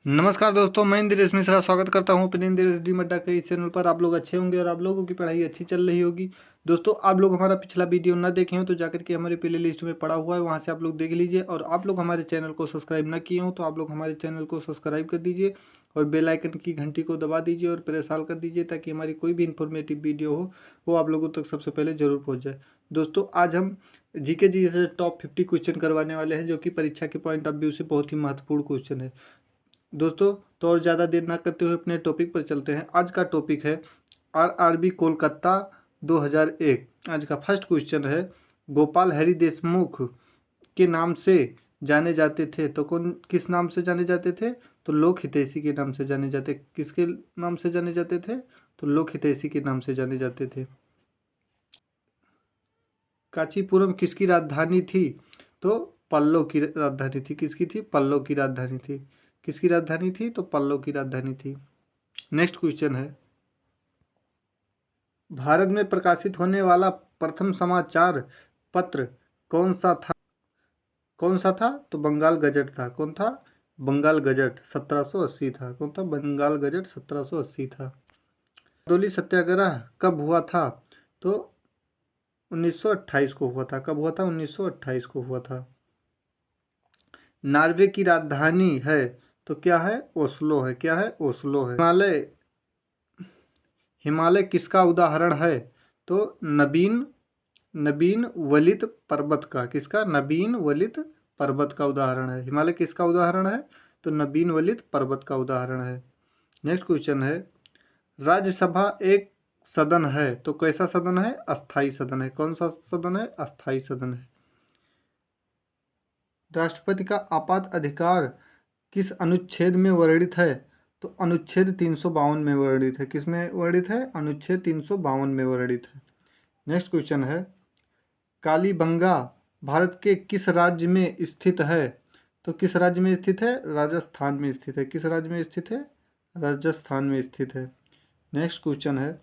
नमस्कार दोस्तों, मैं इंद्रेश मिश्रा स्वागत करता हूं अपने इंद्रेश डी मड्डा के इस चैनल पर। आप लोग अच्छे होंगे और आप लोगों की पढ़ाई अच्छी चल रही होगी। दोस्तों, आप लोग हमारा पिछला वीडियो ना देखे हो तो जाकर के हमारे प्ले लिस्ट में पड़ा हुआ है, वहां से आप लोग देख लीजिए। और आप लोग हमारे चैनल को सब्सक्राइब ना किए हो तो आप लोग हमारे चैनल को सब्सक्राइब कर दीजिए और बेल आइकन की घंटी को दबा दीजिए और प्रेस ऑल कर दीजिए, ताकि हमारी कोई भी इन्फॉर्मेटिव वीडियो हो वो आप लोगों तक सबसे पहले जरूर पहुँच जाए। दोस्तों, आज हम जीके जी से टॉप 50 क्वेश्चन करवाने वाले हैं, जो कि परीक्षा के पॉइंट ऑफ व्यू से बहुत ही महत्वपूर्ण क्वेश्चन है। दोस्तों, तो और ज़्यादा देर ना करते हुए अपने टॉपिक पर चलते हैं। आज का टॉपिक है आरआरबी कोलकाता 2001। आज का फर्स्ट क्वेश्चन है, गोपाल हरि देशमुख के नाम से जाने जाते थे तो कौन किस नाम से जाने जाते थे? तो लोक हितैषी के नाम से जाने जाते। किसके नाम से जाने जाते थे? तो लोक हितैषी के नाम से जाने जाते थे। कांचीपुरम किसकी राजधानी थी? तो पल्लव की राजधानी थी। किसकी थी? पल्लव की राजधानी थी। किसकी राजधानी थी? तो पल्लव की राजधानी थी। नेक्स्ट क्वेश्चन है, भारत में प्रकाशित होने वाला प्रथम समाचार पत्र कौन सा था? कौन सा था? तो बंगाल गजट था। कौन था? बंगाल गजट 1780 था। कौन था? बंगाल गजट 1780 था। बारडोली सत्याग्रह कब हुआ था? तो 1928 को हुआ था। कब हुआ था? 1928 को हुआ था। नॉर्वे की राजधानी है तो क्या है? ओस्लो है। क्या है? ओस्लो है। हिमालय हिमालय किसका उदाहरण है? तो नवीन नवीन वलित पर्वत का। किसका? नवीन वलित पर्वत का उदाहरण है। हिमालय किसका उदाहरण है? तो नवीन वलित पर्वत का उदाहरण है। नेक्स्ट क्वेश्चन है, राज्यसभा एक सदन है तो कैसा सदन है? अस्थाई सदन है। कौन सा सदन है? अस्थाई सदन है। राष्ट्रपति का आपात अधिकार किस अनुच्छेद में वर्णित है? तो अनुच्छेद 352 में वर्णित है। किस में वर्णित है? अनुच्छेद 352 में वर्णित है। नेक्स्ट क्वेश्चन है, कालीबंगा भारत के किस राज्य में स्थित है? तो किस राज्य में स्थित है? राजस्थान में स्थित है। किस राज्य में स्थित है? राजस्थान में स्थित है। नेक्स्ट क्वेश्चन है,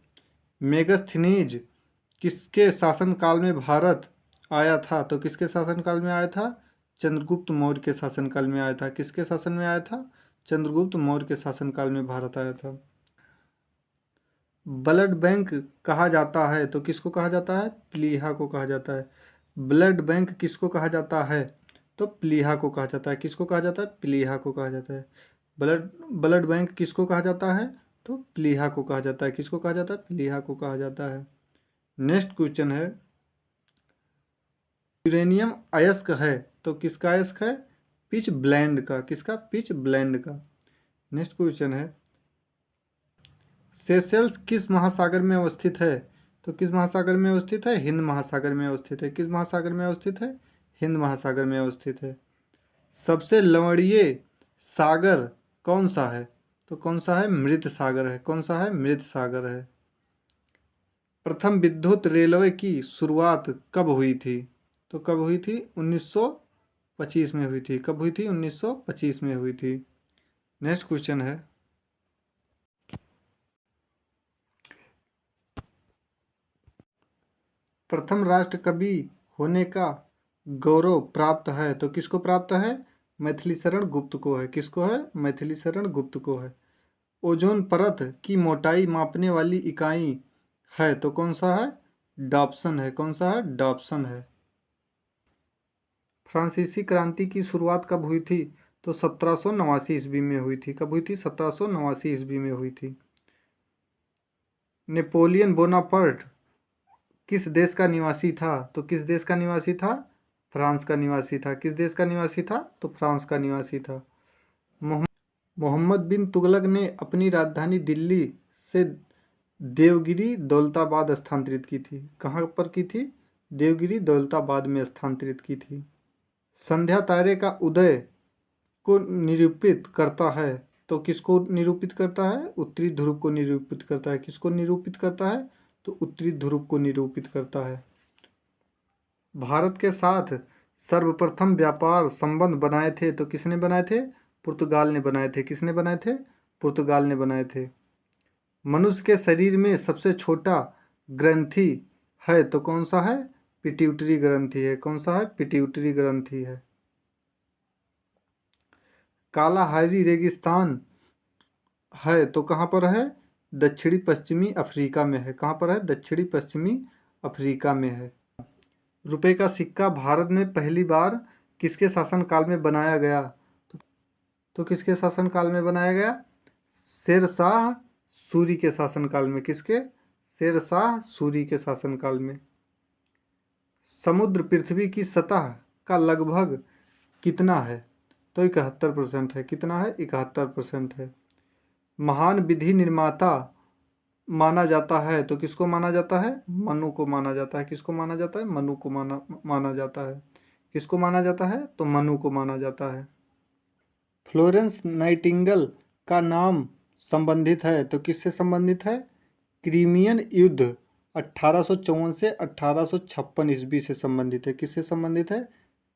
मेगस्थनीज किसके शासनकाल में भारत आया था? तो किसके शासनकाल में आया था? चंद्रगुप्त मौर्य के शासनकाल में आया था। किसके शासन में आया था? चंद्रगुप्त मौर्य के शासनकाल में भारत आया था। ब्लड बैंक कहा जाता है तो किसको कहा जाता है? प्लीहा को कहा जाता है। ब्लड बैंक किसको कहा जाता है? तो प्लीहा को कहा जाता है। किसको कहा जाता है? प्लीहा को कहा जाता है। ब्लड ब्लड बैंक किसको कहा जाता है? तो प्लीहा को कहा जाता है। किसको कहा जाता है? प्लीहा को कहा जाता है। नेक्स्ट क्वेश्चन है, यूरेनियम अयस्क है तो किसका अयस्क है? पिच ब्लेंड का। किसका? पिच ब्लेंड का। नेक्स्ट क्वेश्चन है, सेशेल्स किस महासागर में अवस्थित है? तो किस महासागर में अवस्थित है? हिंद महासागर में अवस्थित है। किस महासागर में अवस्थित है? हिंद महासागर में अवस्थित है। सबसे लवणीय सागर कौन सा है? तो कौन सा है? मृत सागर है। कौन सा है? मृत सागर है। प्रथम विद्युत रेलवे की शुरुआत कब हुई थी? तो कब हुई थी? 1925 में हुई थी। कब हुई थी? 1925 में हुई थी। नेक्स्ट क्वेश्चन है, प्रथम राष्ट्र कवि होने का गौरव प्राप्त है तो किसको प्राप्त है? मैथिली शरण गुप्त को है। किसको है? मैथिली शरण गुप्त को है। ओजोन परत की मोटाई मापने वाली इकाई है तो कौन सा है? डॉप्सन है। कौन सा है? डॉप्सन है। फ्रांसीसी क्रांति की शुरुआत कब हुई थी? तो 1789 ईस्वी में हुई थी। कब हुई थी? 1789 ईस्वी में हुई थी। नेपोलियन बोनापर्ट किस देश का निवासी था? तो किस देश का निवासी था? फ्रांस का निवासी था। किस देश का निवासी था? तो फ्रांस का निवासी था। मोहम्मद बिन तुगलक ने अपनी राजधानी दिल्ली से देवगिरी दौलताबाद स्थानांतरित की थी। कहाँ पर की थी? देवगिरी दौलताबाद में स्थानांतरित की थी। संध्या तारे का उदय को निरूपित करता है तो किसको निरूपित करता है? उत्तरी ध्रुव को निरूपित करता है। किसको निरूपित करता है? तो उत्तरी ध्रुव को निरूपित करता है। भारत के साथ सर्वप्रथम व्यापार संबंध बनाए थे तो किसने बनाए थे? पुर्तगाल ने बनाए थे। किसने बनाए थे? पुर्तगाल ने बनाए थे। मनुष्य के शरीर में सबसे छोटा ग्रंथि है तो कौन सा है? पिट्यूटरी ग्रंथि है। कौन सा है? पिट्यूटरी ग्रंथि है। कालाहारी रेगिस्तान है तो कहाँ पर है? दक्षिणी पश्चिमी अफ्रीका में है। कहाँ पर है? दक्षिणी पश्चिमी अफ्रीका में है। रुपए का सिक्का भारत में पहली बार किसके शासनकाल में बनाया गया? तो किसके शासनकाल में बनाया गया? शेरशाह सूरी के शासनकाल में। किसके? शेरशाह सूरी के शासनकाल में। समुद्र पृथ्वी की सतह का लगभग कितना है? तो 71% है। कितना है? 71% है। महान विधि निर्माता माना जाता है तो किसको माना जाता है? मनु को माना जाता है। किसको माना जाता है? मनु को माना जाता है। किसको माना जाता है? तो मनु को माना जाता है। फ्लोरेंस नाइटिंगेल का नाम संबंधित है तो किससे संबंधित है? क्रीमियन युद्ध 1854 से 1856 ईस्वी से संबंधित है। किससे संबंधित है?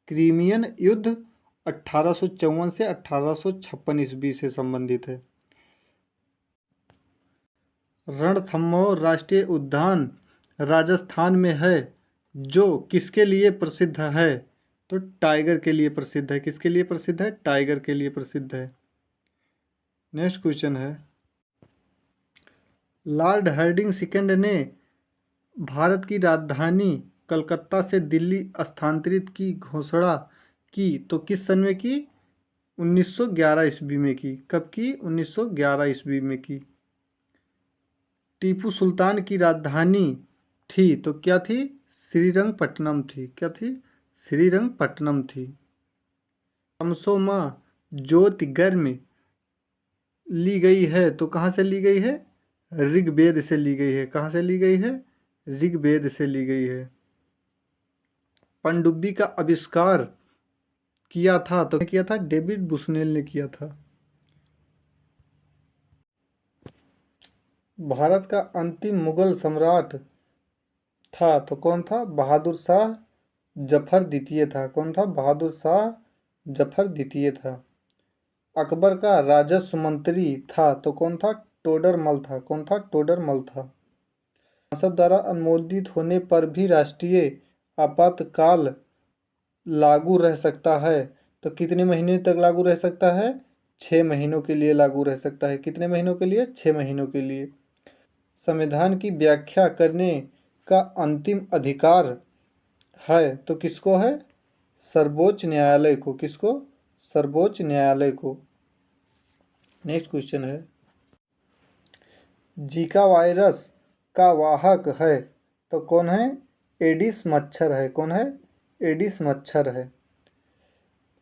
क्रीमियन युद्ध 1854 से 1856 ईस्वी से संबंधित है। रणथंभौर राष्ट्रीय उद्यान राजस्थान में है जो किसके लिए प्रसिद्ध है? तो टाइगर के लिए प्रसिद्ध है। किसके लिए प्रसिद्ध है? टाइगर के लिए प्रसिद्ध है। नेक्स्ट क्वेश्चन है, लॉर्ड हार्डिंग सेकंड ने भारत की राजधानी कलकत्ता से दिल्ली स्थानांतरित की घोषणा की तो किस सन में की? 1911 ईस्वी में की। कब की? 1911 ईस्वी में की। टीपू सुल्तान की राजधानी थी तो क्या थी? श्रीरंगपट्टनम थी। क्या थी? श्रीरंगपट्टनम थी। तमसोमा ज्योतिर्गर में ली गई है तो कहाँ से ली गई है? ऋग्वेद से ली गई है। कहाँ से ली गई है? ऋग्वेद से ली गई है। पनडुब्बी का आविष्कार किया था तो किया था? डेविड बुशनेल ने किया था। भारत का अंतिम मुगल सम्राट था तो कौन था? बहादुर शाह जफर द्वितीय था। कौन था? बहादुर शाह जफर द्वितीय था। अकबर का राजस्व मंत्री था तो कौन था? टोडरमल था। कौन था? टोडरमल था। संसद द्वारा अनुमोदित होने पर भी राष्ट्रीय आपातकाल लागू रह सकता है तो कितने महीने तक लागू रह सकता है? 6 महीनों के लिए लागू रह सकता है। कितने महीनों के लिए? 6 महीनों के लिए। संविधान की व्याख्या करने का अंतिम अधिकार है तो किसको है? सर्वोच्च न्यायालय को। किसको? सर्वोच्च न्यायालय को। नेक्स्ट क्वेश्चन है, जीका वायरस का वाहक है तो कौन है? एडिस मच्छर है। कौन है? एडिस मच्छर है।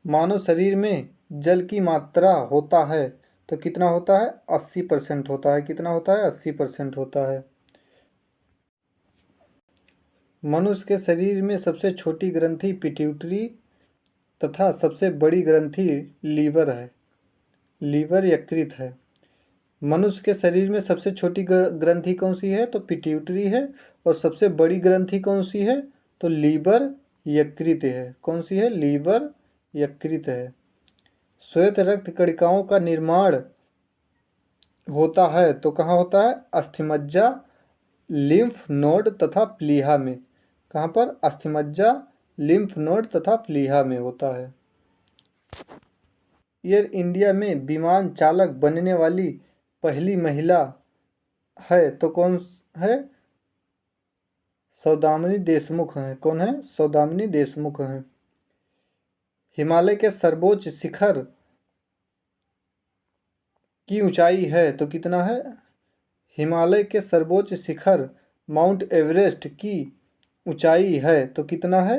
मानव शरीर में जल की मात्रा होता है तो कितना होता है? 80% होता है। कितना होता है? 80% होता है। मनुष्य के शरीर में सबसे छोटी ग्रंथि पिट्यूटरी तथा सबसे बड़ी ग्रंथि लीवर है। लीवर यकृत है। मनुष्य के शरीर में सबसे छोटी ग्रंथि कौन सी है? तो पिट्यूटरी है। और सबसे बड़ी ग्रंथि कौन सी है? तो लीवर यकृत है। कौन सी है? लीवर यकृत है। श्वेत रक्त कणिकाओं का निर्माण होता है तो कहाँ होता है? अस्थिमज्जा, लिम्फ नोड तथा प्लीहा में। कहाँ पर? अस्थिमज्जा, लिम्फ नोड तथा प्लीहा में होता है। एयर इंडिया में विमान चालक बनने वाली पहली महिला है तो कौन है? सौदामिनी देशमुख हैं। कौन है? सौदामिनी देशमुख हैं। हिमालय के सर्वोच्च शिखर की ऊंचाई है तो कितना है? हिमालय के सर्वोच्च शिखर माउंट एवरेस्ट की ऊंचाई है तो कितना है?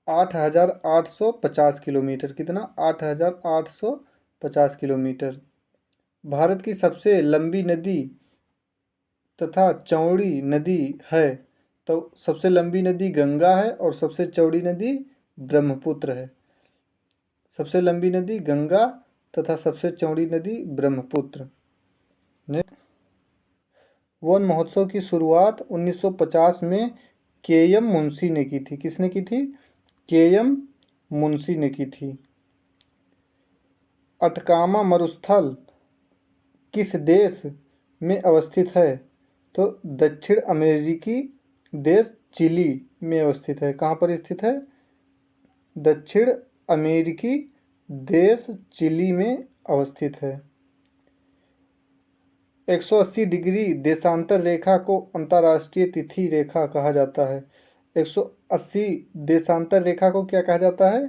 8,850 किलोमीटर। कितना? 8,850 किलोमीटर। भारत की सबसे लंबी नदी तथा चौड़ी नदी है तो सबसे लंबी नदी गंगा है और सबसे चौड़ी नदी ब्रह्मपुत्र है। सबसे लंबी नदी गंगा तथा सबसे चौड़ी नदी ब्रह्मपुत्र। वन महोत्सव की शुरुआत 1950 में के.एम. मुंशी ने की थी। किसने की थी? के.एम. मुंशी ने की थी। अटकामा मरुस्थल किस देश में अवस्थित है? तो दक्षिण अमेरिकी देश चिली में अवस्थित है। कहाँ पर स्थित है? दक्षिण अमेरिकी देश चिली में अवस्थित है। 180 डिग्री देशांतर रेखा को अंतर्राष्ट्रीय तिथि रेखा कहा जाता है। 180 देशांतर रेखा को क्या कहा जाता है?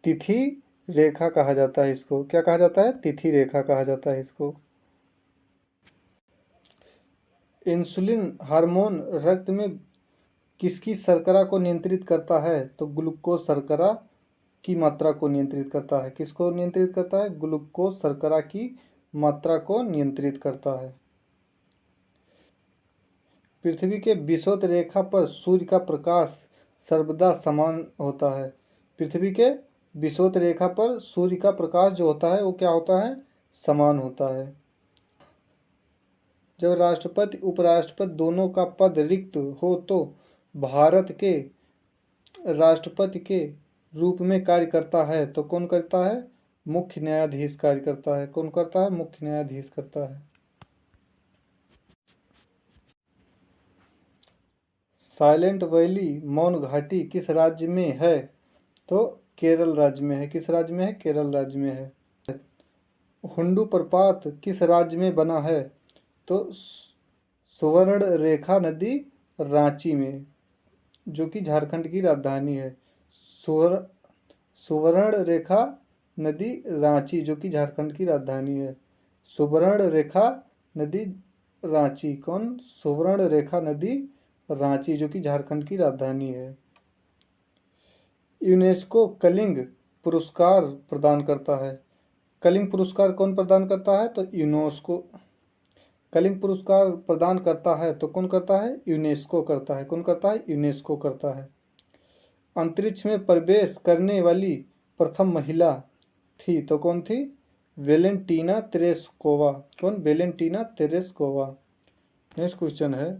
तिथि रेखा कहा जाता है। इसको क्या कहा जाता है? तिथि रेखा कहा जाता है इसको। इंसुलिन हार्मोन रक्त में किसकी शर्करा को नियंत्रित करता है? तो ग्लूकोज शर्करा की मात्रा को नियंत्रित करता है। किसको नियंत्रित करता है? ग्लूकोज शर्करा की मात्रा को नियंत्रित करता है। पृथ्वी के विषुवत रेखा पर सूर्य का प्रकाश सर्वदा समान होता है। पृथ्वी के विषुवत रेखा पर सूर्य का प्रकाश जो होता है वो क्या होता है? समान होता है। जब राष्ट्रपति उपराष्ट्रपति दोनों का पद रिक्त हो तो भारत के राष्ट्रपति के रूप में कार्य करता है तो कौन करता है? मुख्य न्यायाधीश कार्य करता है। कौन करता है? मुख्य न्यायाधीश करता है। साइलेंट वैली मौन घाटी किस राज्य में है? तो केरल राज्य में है। किस राज्य में है? केरल राज्य में है। हुंडू प्रपात किस राज्य में बना है? तो सुवर्ण रेखा नदी रांची में, जो कि झारखंड की राजधानी है। सुवर्ण रेखा नदी रांची, जो कि झारखंड की राजधानी है। सुवर्ण रेखा नदी रांची कौन? सुवर्ण रेखा नदी रांची, जो कि झारखंड की राजधानी है। यूनेस्को कलिंग पुरस्कार प्रदान करता है। कलिंग पुरस्कार कौन प्रदान करता है? तो यूनेस्को। कलिंग पुरस्कार प्रदान करता है तो कौन करता है? यूनेस्को करता है। कौन करता है? यूनेस्को करता है। अंतरिक्ष में प्रवेश करने वाली प्रथम महिला थी तो कौन थी? Valentina Tereshkova. कौन? Valentina Tereshkova. नेक्स्ट क्वेश्चन है,